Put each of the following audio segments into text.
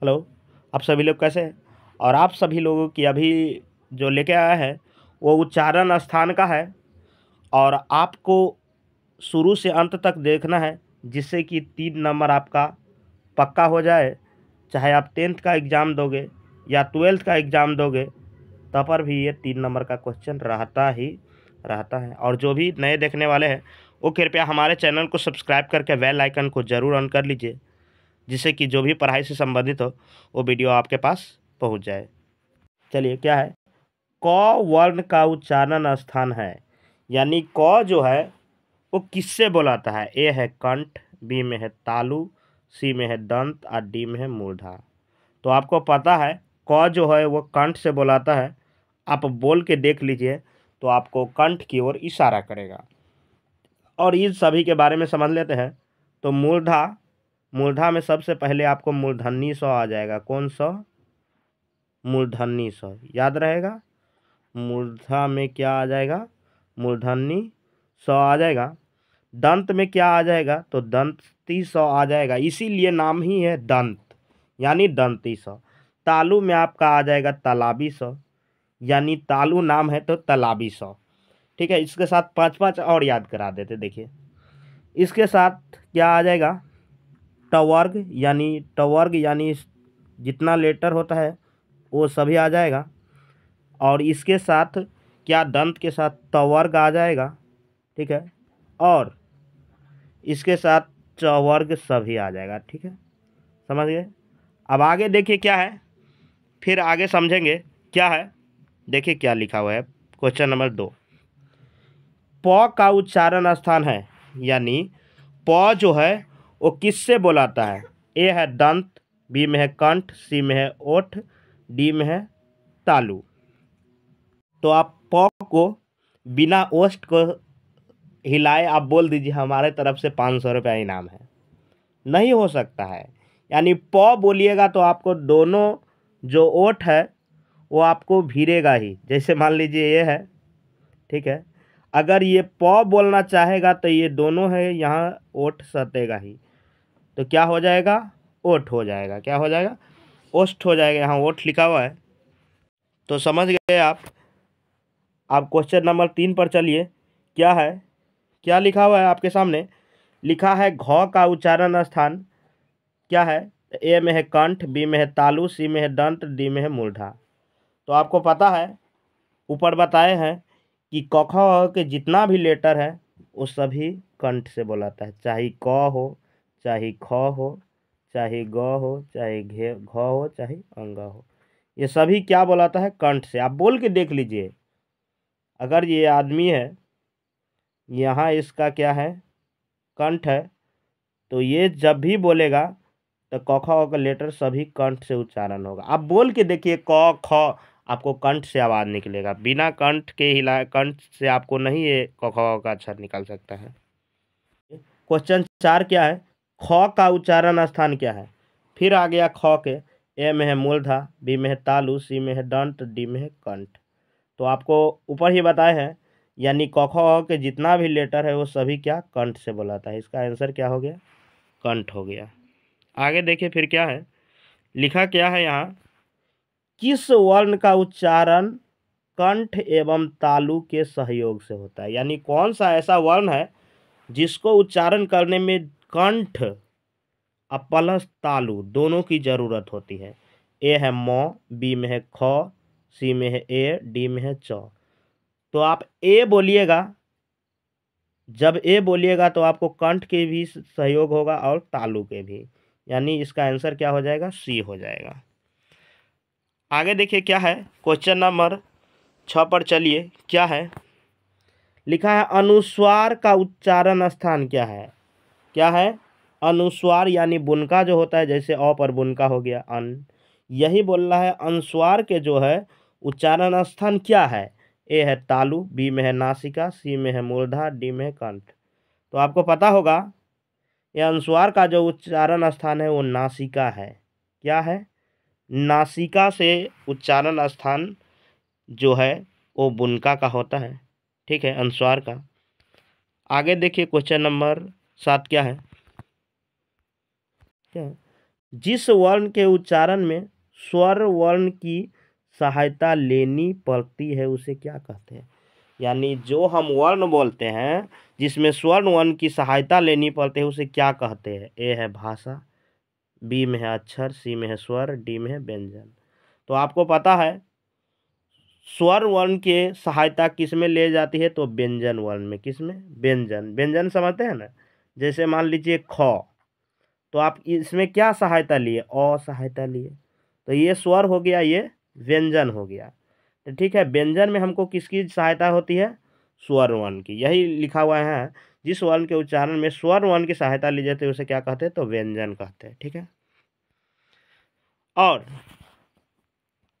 Hello, आप सभी लोग कैसे हैं? और आप सभी लोगों की अभी जो लेके आया है वो उच्चारण स्थान का है और आपको शुरू से अंत तक देखना है जिससे कि 3 नंबर आपका पक्का हो जाए। चाहे आप 10th का एग्ज़ाम दोगे या 12th का एग्ज़ाम दोगे तब पर भी ये 3 नंबर का क्वेश्चन रहता है। और जो भी नए देखने वाले हैं वो कृपया हमारे चैनल को सब्सक्राइब करके बेल आइकन को ज़रूर ऑन कर लीजिए, जिससे कि जो भी पढ़ाई से संबंधित हो वो वीडियो आपके पास पहुंच जाए। चलिए, क्या है? क वर्ण का उच्चारण स्थान है, यानी क जो है वो किससे बुलाता है? ए है कंठ, बी में है तालु, सी में है दंत और डी में है मूर्धा। तो आपको पता है क जो है वो कंठ से बुलाता है। आप बोल के देख लीजिए तो आपको कंठ की ओर इशारा करेगा। और इन सभी के बारे में समझ लेते हैं। तो मूर्धा, मूर्धा में सबसे पहले आपको मूर्धन्य स आ जाएगा। कौन सा? मूर्धन्य स, याद रहेगा। मूर्धा में क्या आ जाएगा? मूर्धन्य स आ जाएगा। दंत में क्या आ जाएगा? तो दंती स आ जाएगा, इसीलिए नाम ही है दंत, यानी दंती स। तालु में आपका आ जाएगा तालाबी स, यानी तालु नाम है तो तालाबी स। ठीक है, इसके साथ 5-5 और याद करा देते। देखिए, इसके साथ क्या आ जाएगा? टवर्ग यानी जितना लेटर होता है वो सभी आ जाएगा। और इसके साथ क्या? दंत के साथ तवर्ग आ जाएगा। ठीक है, और इसके साथ चवर्ग सभी आ जाएगा। ठीक है, समझ गए? अब आगे देखिए क्या है, फिर आगे समझेंगे क्या है। देखिए क्या लिखा हुआ है, क्वेश्चन नंबर 2। प का उच्चारण स्थान है, यानी प जो है वो किससे बुलाता है? ए है दंत, बी में है कंठ, सी में है ओठ, डी में है तालु। तो आप प को बिना ओष्ठ को हिलाए आप बोल दीजिए हमारे तरफ से 500 रुपया इनाम है। नहीं हो सकता है। यानी प बोलिएगा तो आपको दोनों जो ओठ है वो आपको भिड़ेगा ही। जैसे मान लीजिए ये है, ठीक है, अगर ये प बोलना चाहेगा तो ये दोनों है यहाँ ओठ सटेगा ही, तो क्या हो जाएगा? ओठ हो जाएगा। क्या हो जाएगा? ओष्ठ हो जाएगा। यहाँ ओठ लिखा हुआ है, तो समझ गए आप। आप क्वेश्चन नंबर 3 पर चलिए। क्या है? क्या लिखा हुआ है आपके सामने? लिखा है घ का उच्चारण स्थान क्या है? ए में है कंठ, बी में है तालु, सी में है दंत, डी में है मूर्धा। तो आपको पता है ऊपर बताए हैं कि क ख के जितना भी लेटर है वो सभी कंठ से बोलाता है, चाहे क हो, चाहे ख हो, चाहे ग हो, चाहे घ हो, चाहे अंग हो, ये सभी क्या बोलाता है? कंठ से। आप बोल के देख लीजिए। अगर ये आदमी है, यहाँ इसका क्या है? कंठ है, तो ये जब भी बोलेगा तो क ख का लेटर सभी कंठ से उच्चारण होगा। आप बोल के देखिए क ख, आपको कंठ से आवाज़ निकलेगा। बिना कंठ के हिला कंठ से आपको नहीं ये क ख का अक्षर निकल सकता है। क्वेश्चन 4 क्या है? ख का उच्चारण स्थान क्या है? फिर आ गया ख के। ए में है मूर्धा, बी में है तालु, सी में है दंत, डी में है कंठ। तो आपको ऊपर ही बताए हैं, यानी क ख के जितना भी लेटर है वो सभी क्या? कंठ से बुलाता है। इसका आंसर क्या हो गया? कंठ हो गया। आगे देखिए फिर क्या है, लिखा क्या है यहाँ? किस वर्ण का उच्चारण कंठ एवं तालु के सहयोग से होता है? यानी कौन सा ऐसा वर्ण है जिसको उच्चारण करने में कंठ और प्लस तालु दोनों की जरूरत होती है? ए है म, बी में है ख, सी में है ए, डी में है च। तो आप ए बोलिएगा, जब ए बोलिएगा तो आपको कंठ के भी सहयोग होगा और तालु के भी, यानी इसका आंसर क्या हो जाएगा? सी हो जाएगा। आगे देखिए क्या है, क्वेश्चन नंबर 6 पर चलिए। क्या है? लिखा है अनुस्वार का उच्चारण स्थान क्या है? क्या है? अनुस्वार यानी बुनका जो होता है, जैसे अ पर बुनका हो गया अन, यही बोल रहा है। अनुस्वार के जो है उच्चारण स्थान क्या है? ए है तालु, बी में है नासिका, सी में है मूर्धा, डी में है कंठ। तो आपको पता होगा यह अनुस्वार का जो उच्चारण स्थान है वो नासिका है। क्या है? नासिका से उच्चारण स्थान जो है वो बुनका का होता है। ठीक है, अनुस्वार का। आगे देखिए क्वेश्चन नंबर 7 क्या है? क्या है? जिस वर्ण के उच्चारण में स्वर वर्ण की सहायता लेनी पड़ती है उसे क्या कहते हैं। यानी जो हम वर्ण बोलते हैं जिसमें स्वर्ण वर्ण की सहायता लेनी पड़ती है उसे क्या कहते हैं। ए है भाषा, बी में है अक्षर, सी में है स्वर, डी में है व्यंजन। तो आपको पता है स्वर वर्ण के सहायता किस में ले जाती है, तो व्यंजन वर्ण में। किस में, व्यंजन। व्यंजन समझते हैं ना, जैसे मान लीजिए ख, तो आप इसमें क्या सहायता लिए, अ सहायता लिए, तो ये स्वर हो गया, ये व्यंजन हो गया। तो ठीक है, व्यंजन में हमको किसकी सहायता होती है, स्वर वर्ण की। यही लिखा हुआ है, जिस वर्ण के उच्चारण में स्वर वर्ण की सहायता ली जाती है उसे क्या कहते हैं, तो व्यंजन कहते हैं। ठीक है, और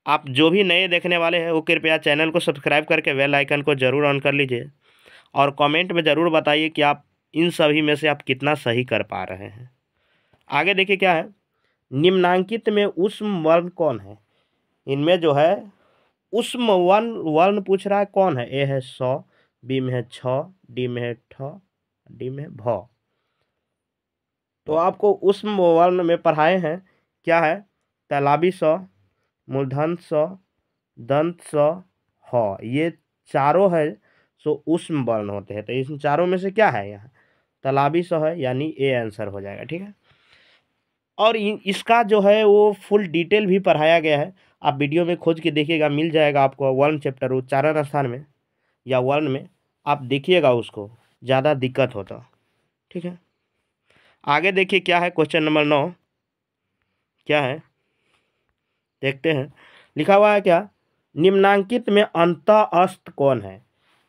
आप जो भी नए देखने वाले हैं वो कृपया चैनल को सब्सक्राइब करके बेल आइकन को जरूर ऑन कर लीजिए, और कमेंट में ज़रूर बताइए कि आप इन सभी में से आप कितना सही कर पा रहे हैं। आगे देखिए क्या है, निम्नांकित में ऊष्म वर्ण कौन है। इनमें जो है ऊष्म वर्ण वर्ण पूछ रहा है कौन है। ए है स, बी में है छ, डी में है ठ, डी में है भ। तो आपको ऊष्म वर्ण में पढ़ाए हैं क्या है, तालाबी स, मूर्धन्य स, दंत स, ह, ये चारों है सो ऊष्म वर्ण होते हैं। तो इन चारों में से क्या है यहाँ, तालाबी स है, यानी ए आंसर हो जाएगा। ठीक है, और इसका जो है वो फुल डिटेल भी पढ़ाया गया है, आप वीडियो में खोज के देखिएगा, मिल जाएगा आपको वर्ण चैप्टर उच्चारण स्थान में या वर्ण में, आप देखिएगा उसको, ज़्यादा दिक्कत होता। ठीक है, आगे देखिए क्या है, क्वेश्चन नंबर 9 क्या है देखते हैं। लिखा हुआ है क्या, निम्नांकित में अंत अस्त कौन है।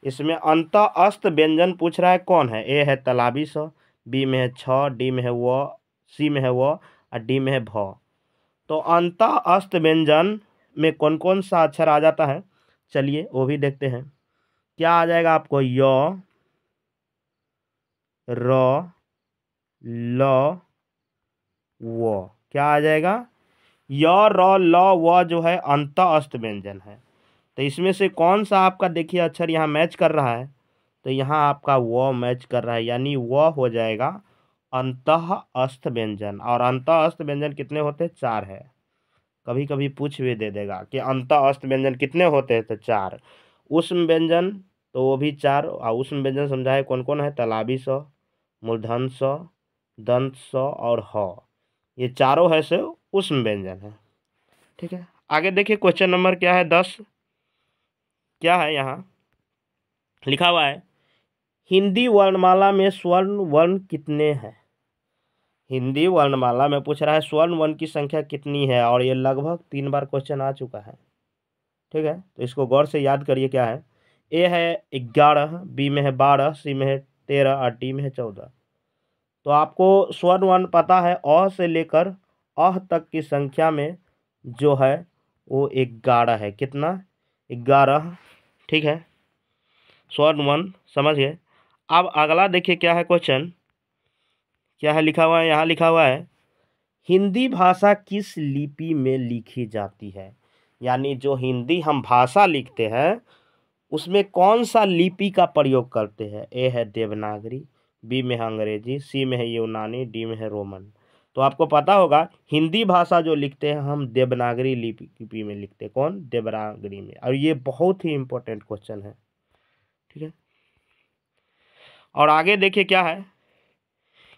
इसमें अंत अस्त व्यंजन पूछ रहा है कौन है। ए है तालाबी स, बी में है छ, डी में है व, सी में है व, और डी में है भ। तो अंत अस्त व्यंजन में कौन कौन सा अक्षर आ जाता है, चलिए वो भी देखते हैं। क्या आ जाएगा आपको, य, र, ल, व। क्या आ जाएगा, य, र, ल, व जो है अंत अस्त व्यंजन है। तो इसमें से कौन सा आपका देखिए अक्षर यहाँ मैच कर रहा है, तो यहाँ आपका व मैच कर रहा है, यानी व हो जाएगा अंतः अस्त व्यंजन। और अंतः अस्त व्यंजन कितने होते हैं, 4 है। कभी कभी पूछ भी दे देगा कि अंतः अस्त व्यंजन कितने होते हैं, तो 4। ऊष्म व्यंजन तो वो भी 4, और ऊष्म व्यंजन समझाए कौन कौन है, तालाबी स, मूर्धन्य स, दंत स और ह, ये चारों है से ऊष्म व्यंजन है। ठीक है, आगे देखिए क्वेश्चन नंबर क्या है, 10 क्या है यहाँ लिखा हुआ है, हिंदी वर्णमाला में स्वर्ण वर्ण कितने हैं। हिंदी वर्णमाला में पूछ रहा है स्वर्ण वर्ण की संख्या कितनी है, और ये लगभग 3 बार क्वेश्चन आ चुका है। ठीक है, तो इसको गौर से याद करिए क्या है। ए है 11, बी में है 12, सी में है 13 और डी में है 14। तो आपको स्वर्ण वर्ण पता है, अ से लेकर अह तक की संख्या में जो है वो 11 है। कितना, 11। ठीक है, स्वर्ण वर्ण समझ गए। अब अगला देखिए क्या है क्वेश्चन, क्या है लिखा हुआ है, यहाँ लिखा हुआ है, हिंदी भाषा किस लिपि में लिखी जाती है। यानी जो हिंदी हम भाषा लिखते हैं उसमें कौन सा लिपि का प्रयोग करते हैं। ए है देवनागरी, बी में है अंग्रेजी, सी में है यूनानी, डी में है रोमन। तो आपको पता होगा हिंदी भाषा जो लिखते हैं हम देवनागरी लिपि में लिखते हैं। कौन, देवनागरी में। और ये बहुत ही इंपॉर्टेंट क्वेश्चन है। ठीक है, और आगे देखिए क्या है,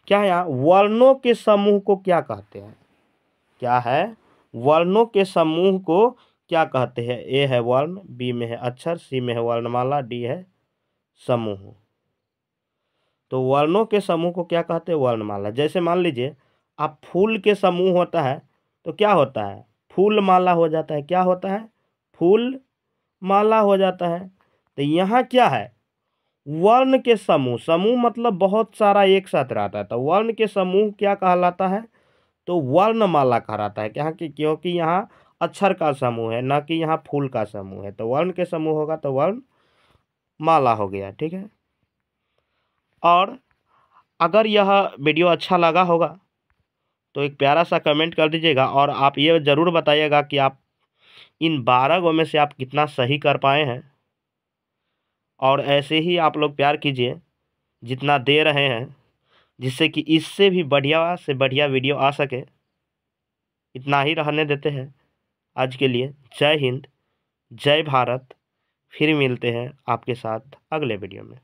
क्या है यहाँ, वर्णों के समूह को क्या कहते हैं। क्या है, वर्णों के समूह को क्या कहते हैं। ए है वर्ण, बी में है अक्षर, सी में है वर्णमाला, डी है समूह। तो वर्णों के समूह को क्या कहते हैं, वर्णमाला। जैसे मान लीजिए आप फूल के समूह होता है तो क्या होता है, फूल माला हो जाता है। क्या होता है, फूल माला हो जाता है। तो यहाँ क्या है, वर्ण के समूह, समूह मतलब बहुत सारा एक साथ रहता है, तो वर्ण के समूह क्या कहलाता है, तो वर्णमाला कहलाता है। क्या कि क्योंकि यहाँ अक्षर का समूह है, ना कि यहाँ फूल का समूह है। तो वर्ण के समूह होगा तो वर्ण माला हो गया। ठीक है, और अगर यह वीडियो अच्छा लगा होगा तो एक प्यारा सा कमेंट कर दीजिएगा, और आप ये ज़रूर बताइएगा कि आप इन 12 गो में से आप कितना सही कर पाए हैं। और ऐसे ही आप लोग प्यार कीजिए जितना दे रहे हैं, जिससे कि इससे भी बढ़िया से बढ़िया वीडियो आ सके। इतना ही रहने देते हैं आज के लिए। जय हिंद, जय भारत। फिर मिलते हैं आपके साथ अगले वीडियो में।